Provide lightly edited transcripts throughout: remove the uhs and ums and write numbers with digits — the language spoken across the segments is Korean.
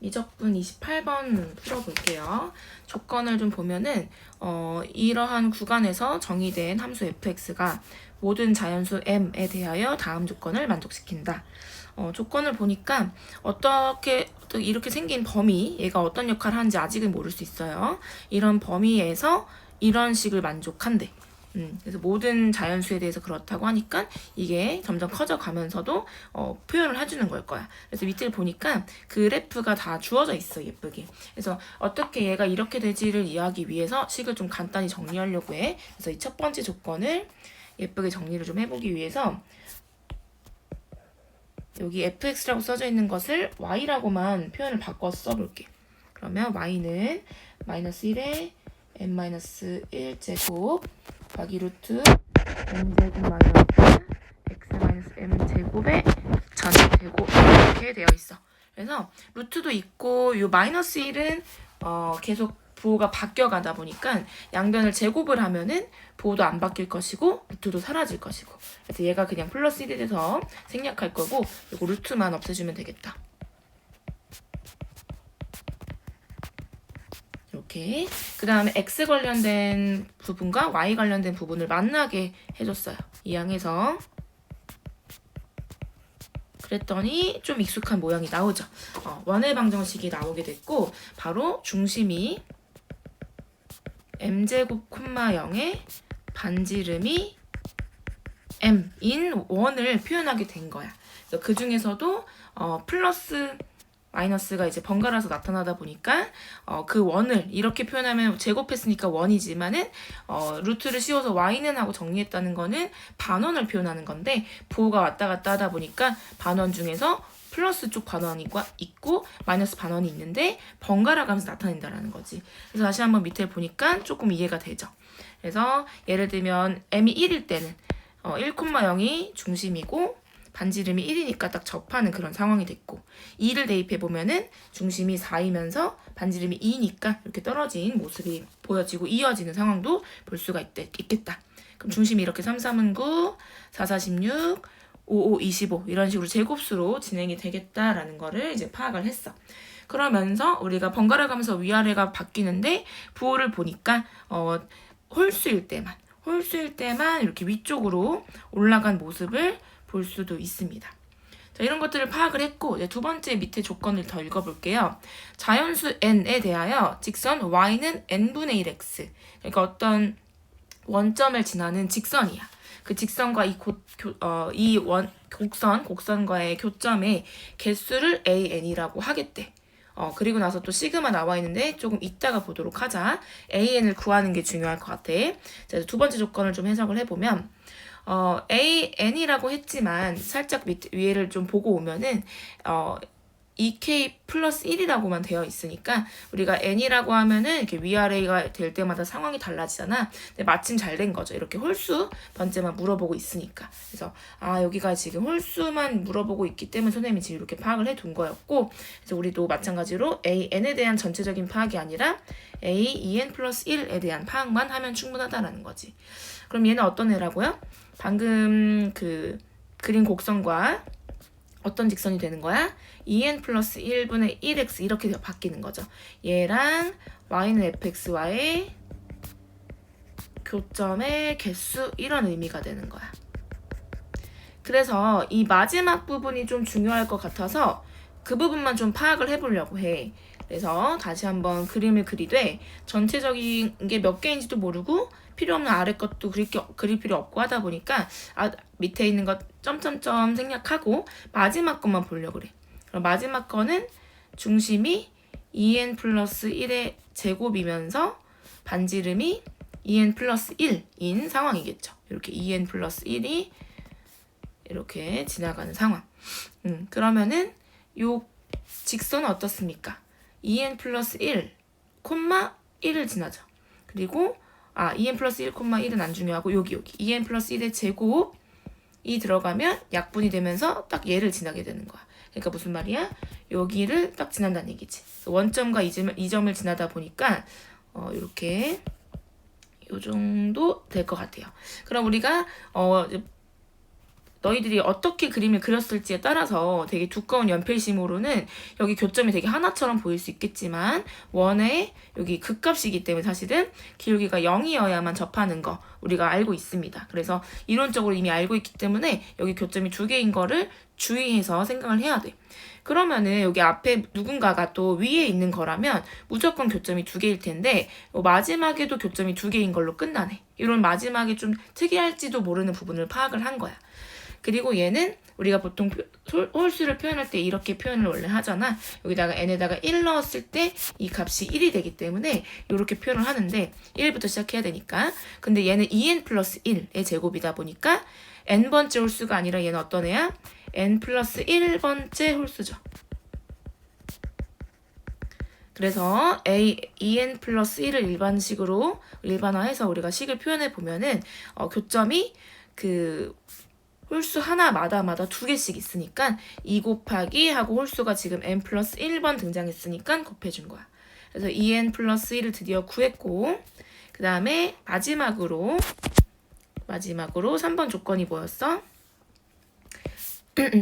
미적분 28번 풀어볼게요. 조건을 좀 보면은 이러한 구간에서 정의된 함수 fx가 모든 자연수 m에 대하여 다음 조건을 만족시킨다. 조건을 보니까 어떻게 이렇게 생긴 범위, 얘가 어떤 역할을 하는지 아직은 모를 수 있어요. 이런 범위에서 이런 식을 만족한대. 그래서 모든 자연수에 대해서 그렇다고 하니까 이게 점점 커져가면서도 표현을 해주는 걸 거야. 그래서 밑을 보니까 그래프가 다 주어져 있어, 예쁘게. 그래서 어떻게 얘가 이렇게 되지를 이해하기 위해서 식을 좀 간단히 정리하려고 해. 그래서 이 첫 번째 조건을 예쁘게 정리를 좀 해보기 위해서 여기 fx라고 써져 있는 것을 y라고만 표현을 바꿔서 써볼게. 그러면 y는 마이너스 1에 n-1 제곱 더하기 루트 n제곱 마이너스 x 마이너스 m 제곱의 전제곱 이렇게 되어 있어. 그래서 루트도 있고 이 마이너스 1은 계속 부호가 바뀌어가다 보니까 양변을 제곱을 하면은 부호도 안 바뀔 것이고 루트도 사라질 것이고, 그래서 얘가 그냥 플러스 1이 돼서 생략할 거고 그리고 루트만 없애주면 되겠다. 이렇게. 그 다음에 x 관련된 부분과 y 관련된 부분을 만나게 해줬어요. 이항에서. 그랬더니 좀 익숙한 모양이 나오죠. 원의 방정식이 나오게 됐고 바로 중심이 m제곱 콤마 0의 반지름이 m인 원을 표현하게 된 거야. 그래서 그 중에서도 플러스 마이너스가 이제 번갈아서 나타나다 보니까 그 원을 이렇게 표현하면 제곱했으니까 원이지만은 루트를 씌워서 y는 하고 정리했다는 거는 반원을 표현하는 건데 부호가 왔다 갔다 하다 보니까 반원 중에서 플러스 쪽 반원이 있고 마이너스 반원이 있는데 번갈아 가면서 나타낸다라는 거지. 그래서 다시 한번 밑에 보니까 조금 이해가 되죠. 그래서 예를 들면 m이 1일 때는 1,0이 중심이고 반지름이 1이니까 딱 접하는 그런 상황이 됐고 2를 대입해보면은 중심이 4이면서 반지름이 2니까 이렇게 떨어진 모습이 보여지고 이어지는 상황도 볼 수가 있겠다. 그럼 중심이 이렇게 3, 3은 9, 4, 4, 16, 5, 5, 25 이런 식으로 제곱수로 진행이 되겠다라는 거를 이제 파악을 했어. 그러면서 우리가 번갈아 가면서 위아래가 바뀌는데 부호를 보니까 홀수일 때만 이렇게 위쪽으로 올라간 모습을 볼 수도 있습니다. 자, 이런 것들을 파악을 했고 이제 두 번째 밑에 조건을 더 읽어볼게요. 자연수 n에 대하여 직선 y는 n분의 1x, 그러니까 어떤 원점을 지나는 직선이야. 그 직선과 곡선과의 교점의 개수를 an이라고 하겠대. 그리고 나서 또 시그마 나와 있는데 조금 이따가 보도록 하자. an을 구하는 게 중요할 것 같아. 자, 두 번째 조건을 좀 해석을 해보면 an이라고 했지만 살짝 위에를 좀 보고 오면은 2k 플러스 1이라고만 되어 있으니까 우리가 n이라고 하면은 이렇게 위아래가 될 때마다 상황이 달라지잖아. 근데 마침 잘 된 거죠. 이렇게 홀수 번째만 물어보고 있으니까. 그래서 여기가 지금 홀수만 물어보고 있기 때문에 선생님이 지금 이렇게 파악을 해둔 거였고, 그래서 우리도 마찬가지로 n에 대한 전체적인 파악이 아니라 en 플러스 1에 대한 파악만 하면 충분하다라는 거지. 그럼 얘는 어떤 애라고요? 방금 그린 곡선과 어떤 직선이 되는 거야? en 플러스 1분의 1x 이렇게 바뀌는 거죠. 얘랑 y는 fx와의 교점의 개수 이런 의미가 되는 거야. 그래서 이 마지막 부분이 좀 중요할 것 같아서 그 부분만 좀 파악을 해보려고 해. 그래서 다시 한번 그림을 그리되 전체적인 게 몇 개인지도 모르고 필요 없는 아래 것도 그릴 필요 없고 하다 보니까 밑에 있는 것 점점점 생략하고 마지막 것만 보려고 그래. 그럼 마지막 거는 중심이 en 플러스 1의 제곱이면서 반지름이 en 플러스 1인 상황이겠죠. 이렇게 en 플러스 1이 이렇게 지나가는 상황. 그러면은 요 직선은 어떻습니까? en 플러스 1, 1을 지나죠. 그리고 en 플러스 1, 1은 안 중요하고 여기 en 플러스 1의 제곱이 들어가면 약분이 되면서 딱 얘를 지나게 되는 거야. 그러니까 무슨 말이야? 여기를 딱 지난다는 얘기지. 원점과 이 점을 지나다 보니까 이렇게 요 정도 될 것 같아요. 그럼 우리가 너희들이 어떻게 그림을 그렸을지에 따라서 되게 두꺼운 연필심으로는 여기 교점이 되게 하나처럼 보일 수 있겠지만 원의 여기 극값이기 때문에 사실은 기울기가 0이어야만 접하는 거 우리가 알고 있습니다. 그래서 이론적으로 이미 알고 있기 때문에 여기 교점이 2개인 거를 주의해서 생각을 해야 돼. 그러면은 여기 앞에 누군가가 또 위에 있는 거라면 무조건 교점이 2개일 텐데 마지막에도 교점이 2개인 걸로 끝나네. 이런 마지막에 좀 특이할지도 모르는 부분을 파악을 한 거야. 그리고 얘는 우리가 보통 홀수를 표현할 때 이렇게 표현을 원래 하잖아. 여기다가 n에다가 1 넣었을 때 이 값이 1이 되기 때문에 이렇게 표현을 하는데 1부터 시작해야 되니까. 근데 얘는 2n 플러스 1의 제곱이다 보니까 n번째 홀수가 아니라 얘는 어떤 애야? n 플러스 1번째 홀수죠. 그래서 en 플러스 1을 일반식으로 일반화해서 우리가 식을 표현해 보면은 교점이 그 홀수 하나마다 2개씩 있으니까 2 곱하기 하고 홀수가 지금 n 플러스 1번 등장했으니까 곱해준 거야. 그래서 2n 플러스 1을 드디어 구했고 그 다음에 마지막으로 3번 조건이 뭐였어?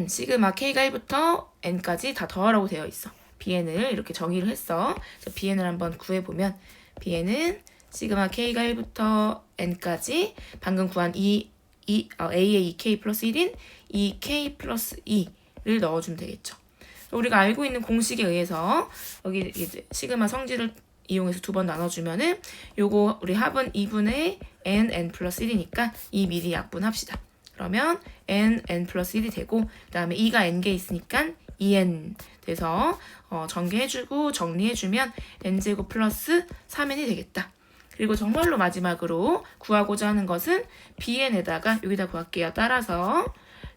시그마 k가 1부터 n까지 다 더하라고 되어 있어. bn을 이렇게 정의를 했어. 그래서 bn을 한번 구해보면 bn은 시그마 k가 1부터 n까지 방금 구한 a의 2k 플러스 1인 2k 플러스 2를 넣어주면 되겠죠. 우리가 알고 있는 공식에 의해서 여기 이제 시그마 성질을 이용해서 2번 나눠주면은 요거 우리 합은 2분의 n 플러스 1이니까 2 미리 약분합시다. 그러면 n 플러스 1이 되고 그 다음에 2가 n개 있으니까 2n 돼서 전개해주고 정리해주면 n제곱 플러스 3n이 되겠다. 그리고 정말로 마지막으로 구하고자 하는 것은 bn에다가 여기다 구할게요. 따라서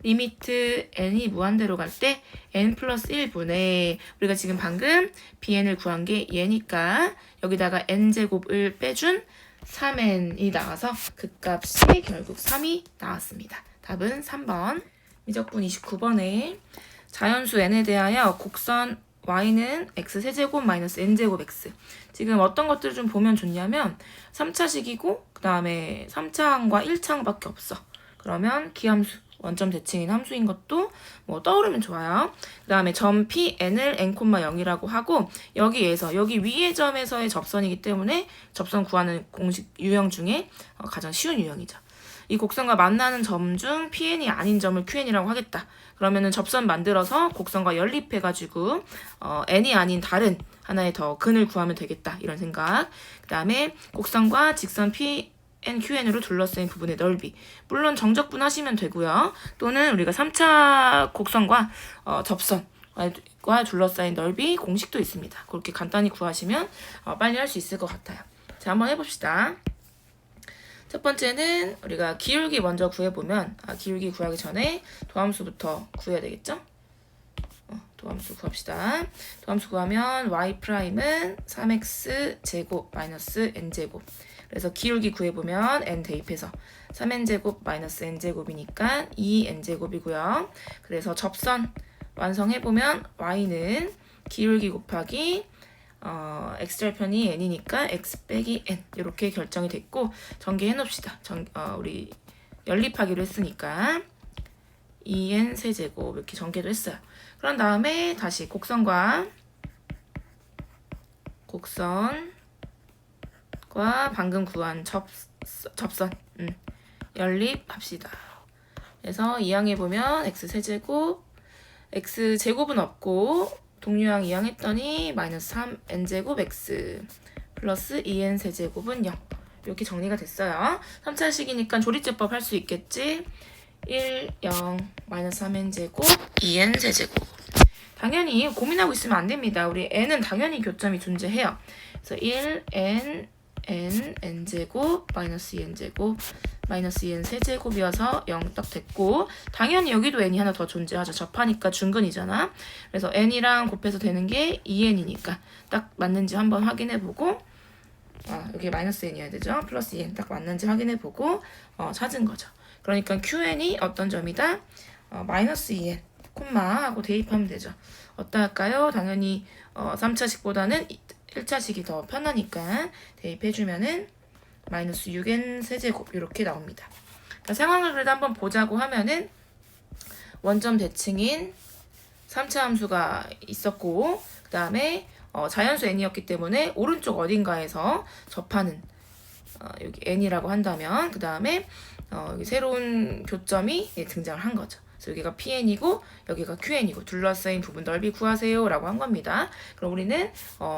리미트 n이 무한대로 갈 때 n 플러스 1분의 우리가 지금 방금 bn을 구한 게 얘니까 여기다가 n제곱을 빼준 3n이 나와서 그 값이 결국 3이 나왔습니다. 답은 3번. 미적분 29번에 자연수 n에 대하여 곡선 y는 x 세제곱 마이너스 n제곱 x. 지금 어떤 것들을 좀 보면 좋냐면 3차식이고 그 다음에 3차항과 1차항밖에 없어. 그러면 기함수, 원점 대칭인 함수인 것도 뭐 떠오르면 좋아요. 그 다음에 점 Pn을 n,0이라고 하고 여기에서 여기 위의 점에서의 접선이기 때문에 접선 구하는 공식 유형 중에 가장 쉬운 유형이죠. 이 곡선과 만나는 점 중 Pn이 아닌 점을 Qn이라고 하겠다. 그러면은 접선 만들어서 곡선과 연립해가지고 n이 아닌 다른 하나의 더 근을 구하면 되겠다. 이런 생각. 그 다음에 곡선과 직선 Pn, Qn으로 둘러싸인 부분의 넓이. 물론 정적분 하시면 되고요. 또는 우리가 3차 곡선과 접선과 둘러싸인 넓이 공식도 있습니다. 그렇게 간단히 구하시면 빨리 할 수 있을 것 같아요. 자, 한번 해봅시다. 첫 번째는 우리가 기울기 먼저 구해보면 기울기 구하기 전에 도함수부터 구해야 되겠죠? 도함수 구합시다. 도함수 구하면 y'은 3x 제곱 마이너스 n제곱. 그래서 기울기 구해보면 n 대입해서 3n제곱 마이너스 n제곱이니까 2n제곱이고요. 그래서 접선 완성해보면 y는 기울기 곱하기 x절편이 n이니까 x 빼기 n 이렇게 결정이 됐고 전개해 놓읍시다. 우리 연립하기로 했으니까 2n 세제곱 이렇게 전개도 했어요. 그런 다음에 다시 곡선과 방금 구한 접선 연립합시다. 그래서 이항해보면 x 세제곱 x 제곱은 없고 동류항 이항했더니 마이너스 3n제곱 x 플러스 2n 세제곱은 0 이렇게 정리가 됐어요. 3차식이니까 조리제법 할 수 있겠지. 1, 0, 마이너스 3n제곱 2n 세제곱. 당연히 고민하고 있으면 안 됩니다. 우리 n은 당연히 교점이 존재해요. 그래서 1, n제곱 마이너스 2n제곱 마이너스 2n 세제곱이어서 0 딱 됐고 당연히 여기도 n이 하나 더 존재하죠. 접하니까 중근이잖아. 그래서 n이랑 곱해서 되는 게 2n이니까 딱 맞는지 한번 확인해보고 여기 마이너스 n이어야 되죠. 플러스 2n 딱 맞는지 확인해보고 찾은 거죠. 그러니까 qn이 어떤 점이다? 마이너스 2n 콤마 하고 대입하면 되죠. 어떠 할까요? 당연히 3차식보다는 1차식이 더 편하니까 대입해주면은 마이너스 6n 세제곱 이렇게 나옵니다. 그러니까 상황을 그래도 한번 보자고 하면은 원점 대칭인 3차 함수가 있었고, 그 다음에 자연수 n이었기 때문에 오른쪽 어딘가에서 접하는 여기 n이라고 한다면, 그 다음에 여기 새로운 교점이 등장을 한 거죠. 그래서 여기가 pn이고 여기가 qn이고 둘러싸인 부분 넓이 구하세요 라고 한 겁니다. 그럼 우리는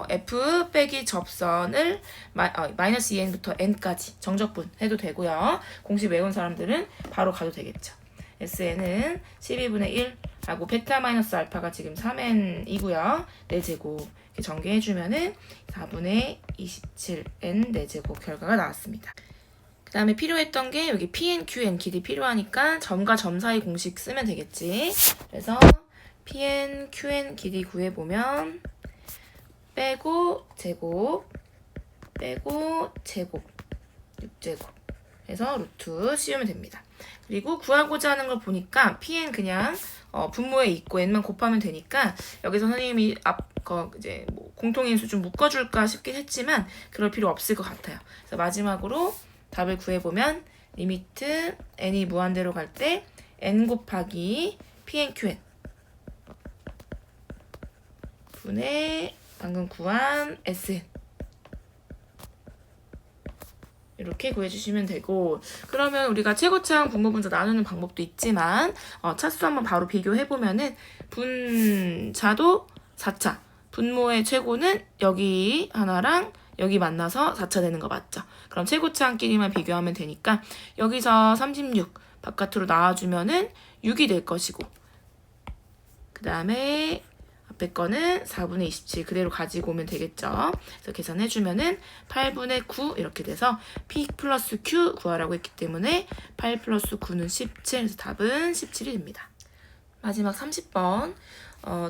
f 빼기 접선을 마이너스 2n부터 n까지 정적분 해도 되고요. 공식 외운 사람들은 바로 가도 되겠죠. SN은 12분의 1 하고 베타 마이너스 알파가 지금 3n이고요. 4제곱 이렇게 전개해주면은 4분의 27n 4제곱 결과가 나왔습니다. 그 다음에 필요했던 게 여기 PN, QN 길이 필요하니까 점과 점 사이 공식 쓰면 되겠지. 그래서 PN, QN 길이 구해보면 빼고 제곱 빼고 제곱 6제곱 해서 루트 씌우면 됩니다. 그리고 구하고자 하는 걸 보니까 PN 그냥 분모에 있고 n만 곱하면 되니까 여기서 선생님이 이제 뭐 공통인수 좀 묶어줄까 싶긴 했지만 그럴 필요 없을 것 같아요. 그래서 마지막으로 답을 구해보면 리미트 n이 무한대로 갈 때 n 곱하기 pn qn 분의 방금 구한 sn 이렇게 구해주시면 되고, 그러면 우리가 최고차항 분모분자 나누는 방법도 있지만 차수 한번 바로 비교해보면은 분자도 4차, 분모의 최고는 여기 하나랑 여기 만나서 4차 되는 거 맞죠? 그럼 최고차항끼리만 비교하면 되니까 여기서 36 바깥으로 나와주면은 6이 될 것이고, 그 다음에 앞에 거는 4분의 27 그대로 가지고 오면 되겠죠. 그래서 계산해주면은 8분의 9 이렇게 돼서 P 플러스 Q 구하라고 했기 때문에 8 플러스 9는 17, 그래서 답은 17이 됩니다. 마지막 30번.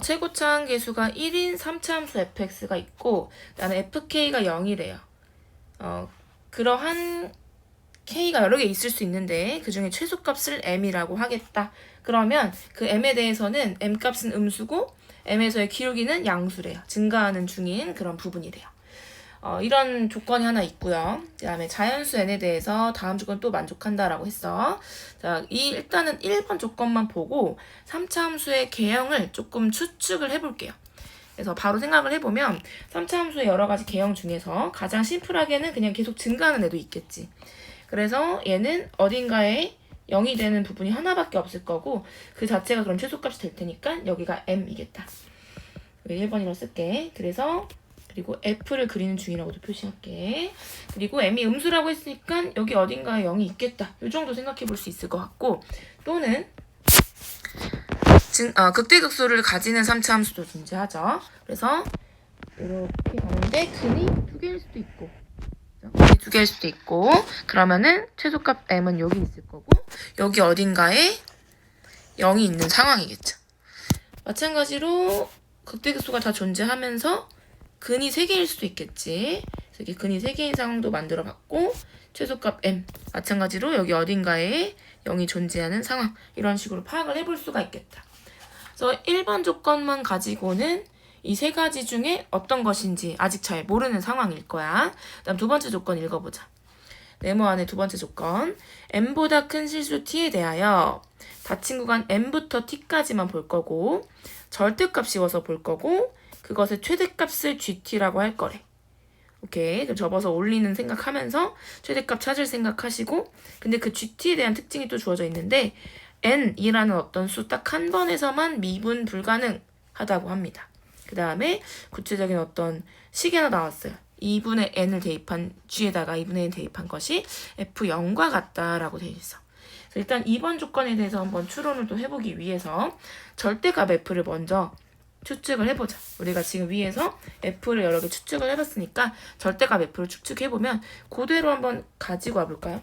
최고차항 계수가 1인 3차 함수 fx가 있고, 그 다음에 fk가 0이래요. 그러한 k가 여러 개 있을 수 있는데 그 중에 최소값을 m이라고 하겠다. 그러면 그 m에 대해서는 m값은 음수고 m에서의 기울기는 양수래요. 증가하는 중인 그런 부분이래요. 이런 조건이 하나 있고요. 그 다음에 자연수 n에 대해서 다음 조건 또 만족한다라고 했어. 자, 일단은 1번 조건만 보고 3차 함수의 개형을 조금 추측을 해볼게요. 그래서 바로 생각을 해보면 3차 함수의 여러 가지 개형 중에서 가장 심플하게는 그냥 계속 증가하는 애도 있겠지. 그래서 얘는 어딘가에 0이 되는 부분이 하나밖에 없을 거고 그 자체가 그럼 최소값이 될 테니까 여기가 m이겠다. 1번이라고 쓸게. 그리고 f를 그리는 중이라고도 표시할게. 그리고 m이 음수라고 했으니까 여기 어딘가에 0이 있겠다. 이 정도 생각해 볼 수 있을 것 같고, 또는 극대극소를 가지는 3차 함수도 존재하죠. 그래서 이렇게 가는데 근이 2개일 수도 있고 근이 2개일 수도 있고, 그러면은 최소값 m은 여기 있을 거고 여기 어딘가에 0이 있는 상황이겠죠. 마찬가지로 극대극소가 다 존재하면서 근이 3개일 수도 있겠지. 그래서 이렇게 근이 3개인 상황도 만들어 봤고, 최소값 m 마찬가지로 여기 어딘가에 0이 존재하는 상황, 이런 식으로 파악을 해볼 수가 있겠다. 그래서 1번 조건만 가지고는 이 3가지 중에 어떤 것인지 아직 잘 모르는 상황일 거야. 그다음 두 번째 조건 읽어보자. 네모 안의 두 번째 조건. m보다 큰 실수 t에 대하여 닫힌 구간 m부터 t까지만 볼 거고 절대값 씌워서 볼 거고 그것의 최대값을 gt라고 할 거래. 오케이. 그럼 접어서 올리는 생각하면서 최대값 찾을 생각하시고, 근데 그 gt에 대한 특징이 또 주어져 있는데 n이라는 어떤 수 딱 한 번에서만 미분 불가능하다고 합니다. 그 다음에 구체적인 어떤 식이 하나 나왔어요. 2분의 n을 대입한 g에다가 2분의 n 대입한 것이 f0과 같다라고 되어 있어. 그래서 일단 2번 조건에 대해서 한번 추론을 또 해보기 위해서 절대값 f를 먼저 추측을 해보자. 우리가 지금 위에서 f를 여러 개 추측을 해봤으니까 절대값 f를 추측해보면 그대로 한번 가지고 와볼까요?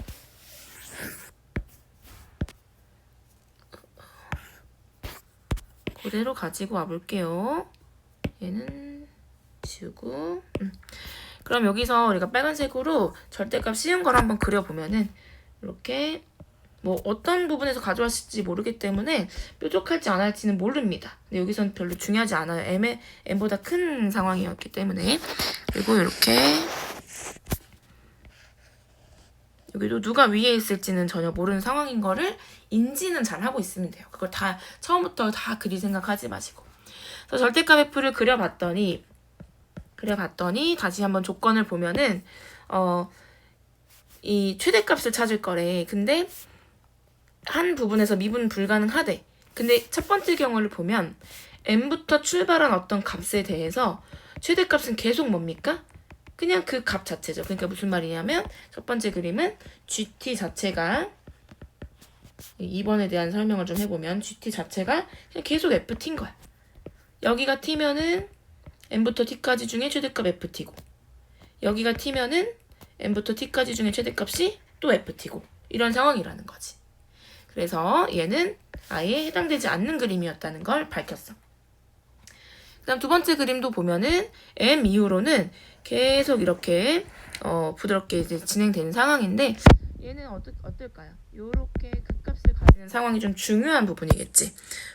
그대로 가지고 와볼게요. 얘는 지우고 그럼 여기서 우리가 빨간색으로 절대값 씌운 걸 한번 그려보면은 이렇게 뭐 어떤 부분에서 가져왔을지 모르기 때문에 뾰족할지 안 할지는 모릅니다. 근데 여기서는 별로 중요하지 않아요. m보다 큰 상황이었기 때문에. 그리고 이렇게 여기도 누가 위에 있을지는 전혀 모르는 상황인 거를 인지는 잘 하고 있으면 돼요. 그걸 다 처음부터 다 그리 생각하지 마시고. 그래서 절대값 f를 그려봤더니 다시 한번 조건을 보면은 이 최대값을 찾을 거래. 근데 한 부분에서 미분 불가능하대. 근데 첫 번째 경우를 보면 n부터 출발한 어떤 값에 대해서 최대값은 계속 뭡니까? 그냥 그 값 자체죠. 그러니까 무슨 말이냐면 첫 번째 그림은 gt 자체가 2번에 대한 설명을 좀 해보면 gt 자체가 그냥 계속 ft인 거야. 여기가 t면은 n부터 t까지 중에 최대값 ft고 여기가 t면은 n부터 t까지 중에 최대값이 또 ft고 이런 상황이라는 거지. 그래서 얘는 아예 해당되지 않는 그림이었다는 걸 밝혔어. 그 다음 두 번째 그림도 보면은 m 이후로는 계속 이렇게 부드럽게 이제 진행되는 상황인데 얘는 어떨까요? 요렇게 극값을 가지는 상황이 좀 중요한 부분이겠지.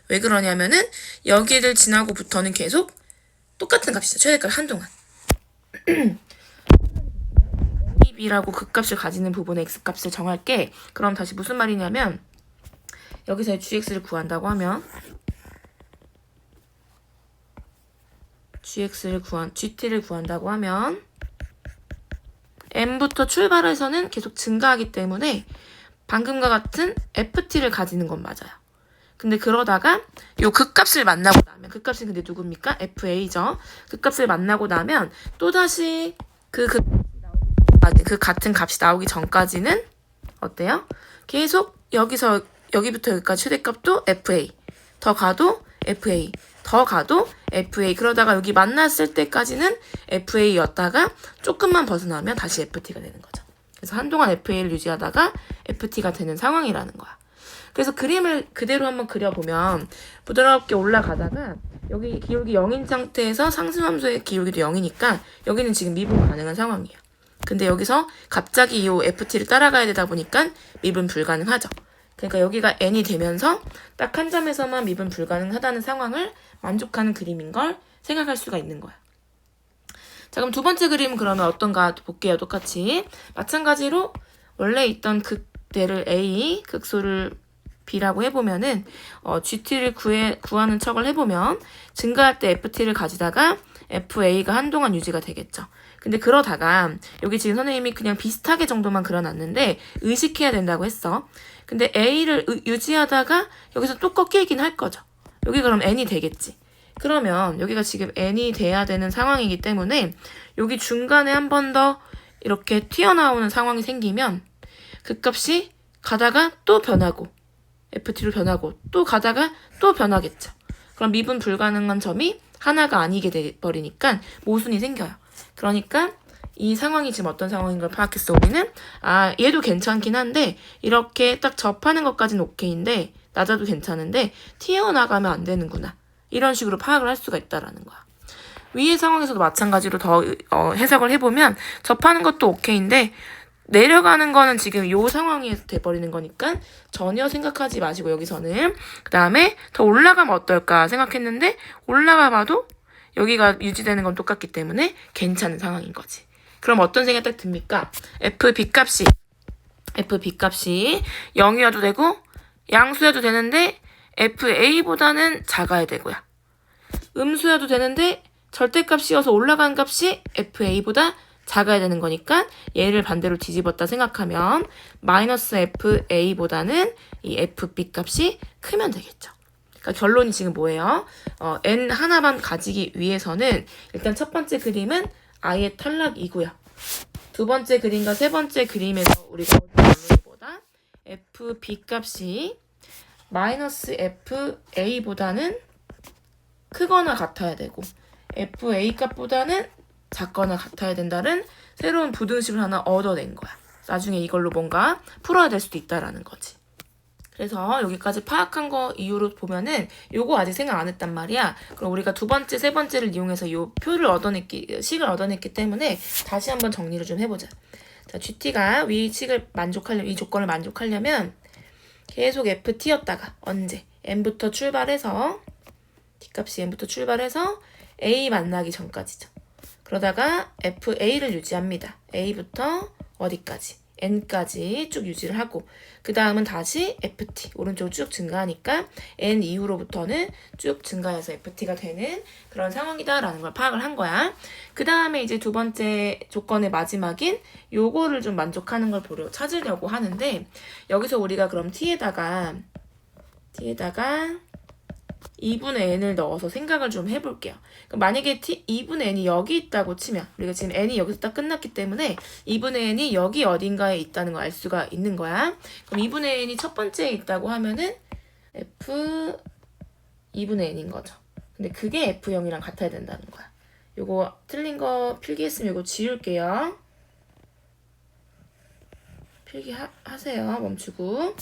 왜 그러냐면은 여기를 지나고부터는 계속 똑같은 값이죠. 최대값 한동안. B라고 극값을 가지는 부분의 x값을 정할게. 그럼 다시 무슨 말이냐면 여기서의 gx를 구한다고 하면 gt를 구한다고 하면 m부터 출발해서는 계속 증가하기 때문에 방금과 같은 ft를 가지는 건 맞아요. 근데 그러다가 요 극값을 만나고 나면 극값은 근데 누굽니까? fa죠. 극값을 만나고 나면 또다시 그 같은 값이 나오기 전까지는 어때요? 계속 여기부터 여기까지 최대값도 fa 더 가도 fa 더 가도 fa 그러다가 여기 만났을 때까지는 fa였다가 조금만 벗어나면 다시 ft가 되는 거죠. 그래서 한동안 fa를 유지하다가 ft가 되는 상황이라는 거야. 그래서 그림을 그대로 한번 그려보면 부드럽게 올라가다가 여기 기울기 0인 상태에서 상승함수의 기울기도 0이니까 여기는 지금 미분 가능한 상황이에요. 근데 여기서 갑자기 이 ft를 따라가야 되다 보니까 미분 불가능하죠. 그러니까 여기가 n이 되면서 딱 한 점에서만 미분 불가능하다는 상황을 만족하는 그림인 걸 생각할 수가 있는 거야. 자, 그럼 두 번째 그림은 그러면 어떤가 볼게요. 똑같이. 마찬가지로 원래 있던 극대를 A, 극소를 B라고 해보면은 GT를 구하는 척을 해보면 증가할 때 FT를 가지다가 FA가 한동안 유지가 되겠죠. 근데 그러다가 여기 지금 선생님이 그냥 비슷하게 정도만 그려놨는데 의식해야 된다고 했어. 근데 A를 유지하다가 여기서 또 꺾이긴 할 거죠. 여기 그럼 N이 되겠지. 그러면 여기가 지금 N이 돼야 되는 상황이기 때문에 여기 중간에 한 번 더 이렇게 튀어나오는 상황이 생기면 그 값이 가다가 또 변하고 FT로 변하고 또 가다가 또 변하겠죠. 그럼 미분 불가능한 점이 하나가 아니게 돼버리니까 모순이 생겨요. 그러니까 이 상황이 지금 어떤 상황인 걸 파악했어. 우리는 얘도 괜찮긴 한데 이렇게 딱 접하는 것까지는 오케이인데 낮아도 괜찮은데 튀어나가면 안 되는구나. 이런 식으로 파악을 할 수가 있다라는 거야. 위의 상황에서도 마찬가지로 더 해석을 해보면 접하는 것도 오케이인데 내려가는 거는 지금 요 상황이 돼버리는 거니까 전혀 생각하지 마시고 여기서는 그 다음에 더 올라가면 어떨까 생각했는데 올라가봐도 여기가 유지되는 건 똑같기 때문에 괜찮은 상황인 거지. 그럼 어떤 생각이 딱 듭니까? FB 값이 0이어도 되고 양수여도 되는데 FA보다는 작아야 되고요. 음수여도 되는데 절대값이어서 올라간 값이 FA보다 작아야 되는 거니까 얘를 반대로 뒤집었다 생각하면 마이너스 FA보다는 이 FB 값이 크면 되겠죠. 그러니까 결론이 지금 뭐예요? n 하나만 가지기 위해서는 일단 첫 번째 그림은 아예 탈락이고요. 두 번째 그림과 세 번째 그림에서 우리가 얻은 결론보다 FB 값이 마이너스 FA보다는 크거나 같아야 되고 FA 값보다는 작거나 같아야 된다는 새로운 부등식을 하나 얻어낸 거야. 나중에 이걸로 뭔가 풀어야 될 수도 있다라는 거지. 그래서 여기까지 파악한 거 이후로 보면은 요거 아직 생각 안 했단 말이야. 그럼 우리가 두 번째, 세 번째를 이용해서 요 식을 얻어냈기 때문에 다시 한번 정리를 좀 해보자. 자, GT가 이 조건을 만족하려면 계속 FT였다가 언제? N부터 출발해서 T값이 N부터 출발해서 A 만나기 전까지죠. 그러다가 FA를 유지합니다. A부터 어디까지? n까지 쭉 유지를 하고 그 다음은 다시 ft 오른쪽 쭉 증가하니까 n 이후로부터는 쭉 증가해서 ft가 되는 그런 상황이다라는 걸 파악을 한 거야. 그 다음에 이제 두 번째 조건의 마지막인 요거를 좀 만족하는 걸 찾으려고 하는데 여기서 우리가 그럼 t에다가 2분의 n을 넣어서 생각을 좀 해볼게요. 그럼 만약에 2분의 n이 여기 있다고 치면 우리가 지금 n이 여기서 딱 끝났기 때문에 2분의 n이 여기 어딘가에 있다는 걸 알 수가 있는 거야. 그럼 2분의 n이 첫 번째에 있다고 하면은 f 2분의 n인 거죠. 근데 그게 f0이랑 같아야 된다는 거야. 요거 틀린 거 필기했으면 요거 지울게요. 필기하세요. 멈추고.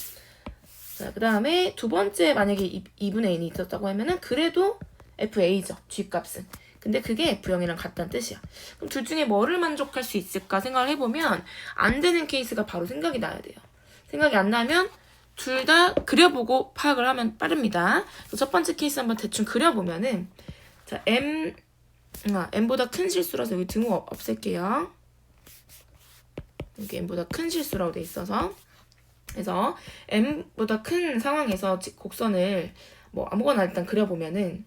자, 그 다음에 두 번째 만약에 2분의 n이 있었다고 하면은 그래도 fa죠. 쥐값은. 근데 그게 f0이랑 같다는 뜻이야. 그럼 둘 중에 뭐를 만족할 수 있을까 생각을 해보면 안 되는 케이스가 바로 생각이 나야 돼요. 생각이 안 나면 둘 다 그려보고 파악을 하면 빠릅니다. 첫 번째 케이스 한번 대충 그려보면은 자, m보다 큰 실수라서 여기 등호 없앨게요. 여기 m보다 큰 실수라고 돼 있어서 그래서 m보다 큰 상황에서 곡선을 뭐 아무거나 일단 그려보면은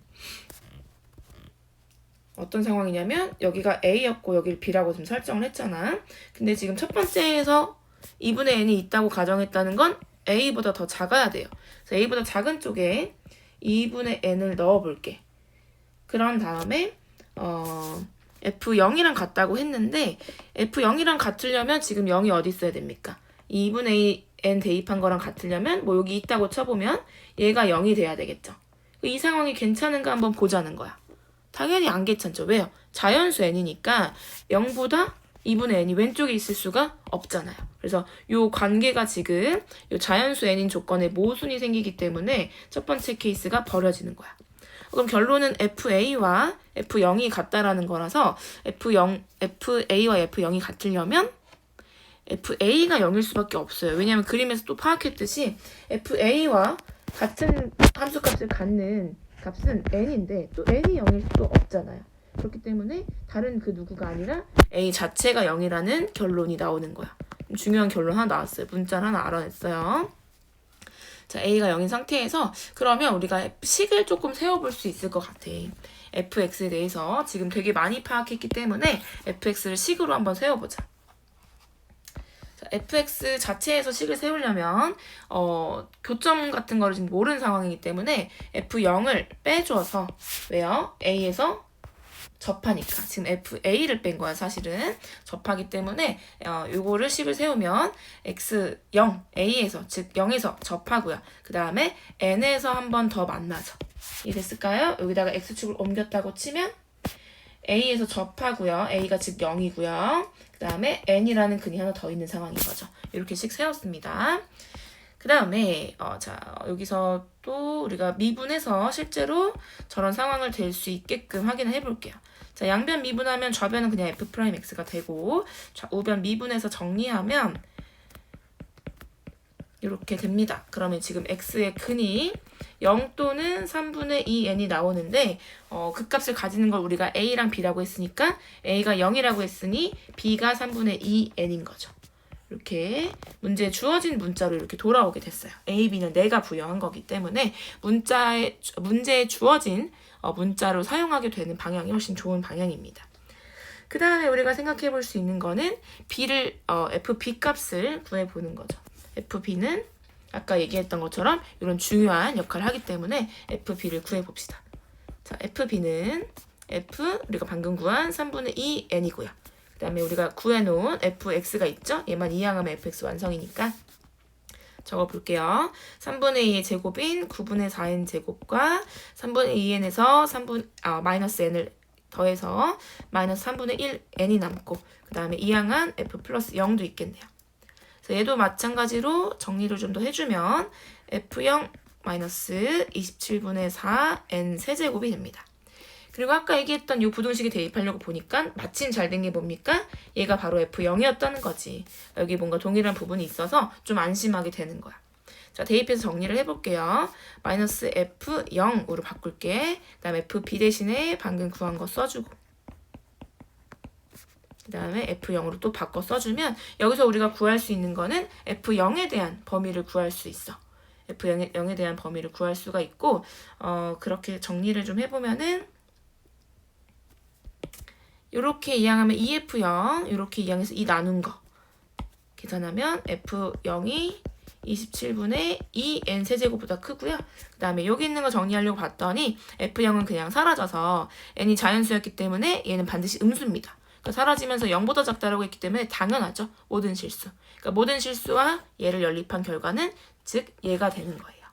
어떤 상황이냐면 여기가 a였고 여기를 b라고 지금 설정을 했잖아. 근데 지금 첫 번째에서 2분의 n이 있다고 가정했다는 건 a보다 더 작아야 돼요. 그래서 a보다 작은 쪽에 2분의 n을 넣어볼게. 그런 다음에 f0이랑 같다고 했는데 f0이랑 같으려면 지금 0이 어디 있어야 됩니까? 2분의 n 대입한 거랑 같으려면 뭐 여기 있다고 쳐보면 얘가 0이 돼야 되겠죠. 이 상황이 괜찮은가 한번 보자는 거야. 당연히 안 괜찮죠. 왜요? 자연수 n이니까 0보다 2분의 n이 왼쪽에 있을 수가 없잖아요. 그래서 요 관계가 지금 요 자연수 n인 조건에 모순이 생기기 때문에 첫 번째 케이스가 버려지는 거야. 그럼 결론은 fa와 f0이 같다라는 거라서 fa와 f0이 같으려면 fa가 0일 수밖에 없어요. 왜냐하면 그림에서 또 파악했듯이 fa와 같은 함수값을 갖는 값은 n인데 또 n이 0일 수도 없잖아요. 그렇기 때문에 다른 그 누구가 아니라 a 자체가 0이라는 결론이 나오는 거야. 중요한 결론 하나 나왔어요. 문자를 하나 알아냈어요. 자, a가 0인 상태에서 그러면 우리가 식을 조금 세워볼 수 있을 것 같아. fx에 대해서 지금 되게 많이 파악했기 때문에 fx를 식으로 한번 세워보자. 자, fx 자체에서 식을 세우려면 교점 같은 거를 지금 모르는 상황이기 때문에 f0을 빼줘서 왜요? a에서 접하니까 지금 fa를 뺀 거야. 사실은 접하기 때문에 요거를 식을 세우면 x0 a에서 즉 0에서 접하고요. 그 다음에 n에서 한 번 더 만나죠. 이해됐을까요? 여기다가 x축을 옮겼다고 치면 a에서 접하고요. a가 즉 0이고요. 그 다음에 n이라는 근이 하나 더 있는 상황인 거죠. 이렇게 식 세웠습니다. 그 다음에 자 여기서 또 우리가 미분해서 실제로 저런 상황을 될 수 있게끔 확인을 해볼게요. 자, 양변 미분하면 좌변은 그냥 f'x가 되고 우변 미분해서 정리하면 이렇게 됩니다. 그러면 지금 x의 근이 0 또는 3분의 2n이 나오는데 그 값을 가지는 걸 우리가 a랑 b라고 했으니까 a가 0이라고 했으니 b가 3분의 2n인 거죠. 이렇게 문제에 주어진 문자로 이렇게 돌아오게 됐어요. A, B는 내가 부여한 거기 때문에 문제에 주어진 문자로 사용하게 되는 방향이 훨씬 좋은 방향입니다. 그 다음에 우리가 생각해 볼 수 있는 거는 B를 FB 값을 구해보는 거죠. FB는 아까 얘기했던 것처럼 이런 중요한 역할을 하기 때문에 FB를 구해봅시다. 자, FB는 우리가 방금 구한 3분의 2n이고요. 그 다음에 우리가 구해놓은 fx가 있죠? 얘만 이항하면 fx 완성이니까 적어볼게요. 3분의 2의 제곱인 9분의 4n 제곱과 3분의 2n에서 마이너스 n을 더해서 마이너스 3분의 1n이 남고 그 다음에 이항한 f 플러스 0도 있겠네요. 그래서 얘도 마찬가지로 정리를 좀 더 해주면 f0 마이너스 27분의 4n 세제곱이 됩니다. 그리고 아까 얘기했던 이 부등식에 대입하려고 보니까 마침 잘 된 게 뭡니까? 얘가 바로 F0이었다는 거지. 여기 뭔가 동일한 부분이 있어서 좀 안심하게 되는 거야. 자, 대입해서 정리를 해볼게요. 마이너스 F0으로 바꿀게. 그 다음에 FB 대신에 방금 구한 거 써주고 그 다음에 F0으로 또 바꿔 써주면 여기서 우리가 구할 수 있는 거는 F0에 대한 범위를 구할 수 있어. F0에 대한 범위를 구할 수가 있고 그렇게 정리를 좀 해보면은 이렇게 이항하면 2F0 이렇게 이항해서 2 나눈 거 계산하면 F0이 27분의 2n 세제곱보다 크고요. 그 다음에 여기 있는 거 정리하려고 봤더니 F0은 그냥 사라져서 n이 자연수였기 때문에 얘는 반드시 음수입니다. 그러니까 사라지면서 0보다 작다라고 했기 때문에 당연하죠. 모든 실수. 그러니까 모든 실수와 얘를 연립한 결과는 즉 얘가 되는 거예요.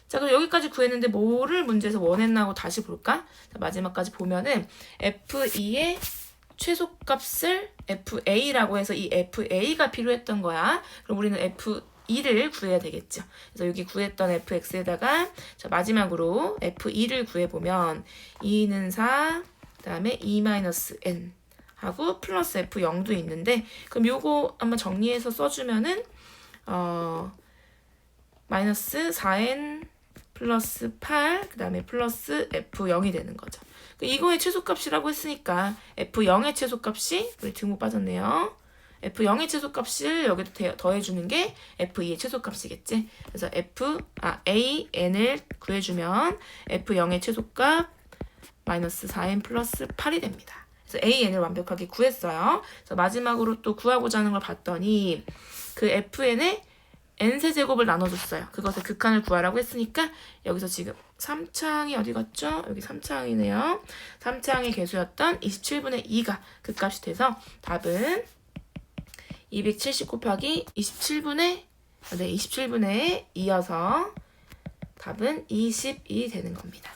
자, 그럼 여기까지 구했는데 뭐를 문제에서 원했나 하고 다시 볼까? 자, 마지막까지 보면은 F2의 최소값을 FA라고 해서 이 FA가 필요했던 거야. 그럼 우리는 F2를 구해야 되겠죠. 그래서 여기 구했던 FX에다가 자, 마지막으로 F2를 구해보면 2는 4, 그 다음에 2-n 하고 플러스 F0도 있는데 그럼 요거 한번 정리해서 써주면은 마이너스 4n 플러스 8, 그 다음에 플러스 F0이 되는 거죠. 이거의 최소값이라고 했으니까 F0의 최소값이 우리 등목 빠졌네요. F0의 최소값을 여기다 더해주는 게 F2의 최소값이겠지. 그래서 AN을 구해주면 F0의 최소값 마이너스 4n 플러스 8이 됩니다. 그래서 AN을 완벽하게 구했어요. 그래서 마지막으로 또 구하고자 하는 걸 봤더니 그 FN의 n세제곱을 나눠줬어요. 그것의 극한을 구하라고 했으니까 여기서 지금 3차항이 어디 갔죠? 여기 3차항이네요. 3차항의 개수였던 27분의 2가 그 값이 돼서 답은 270 곱하기 27분의 2여서 답은 22 되는 겁니다.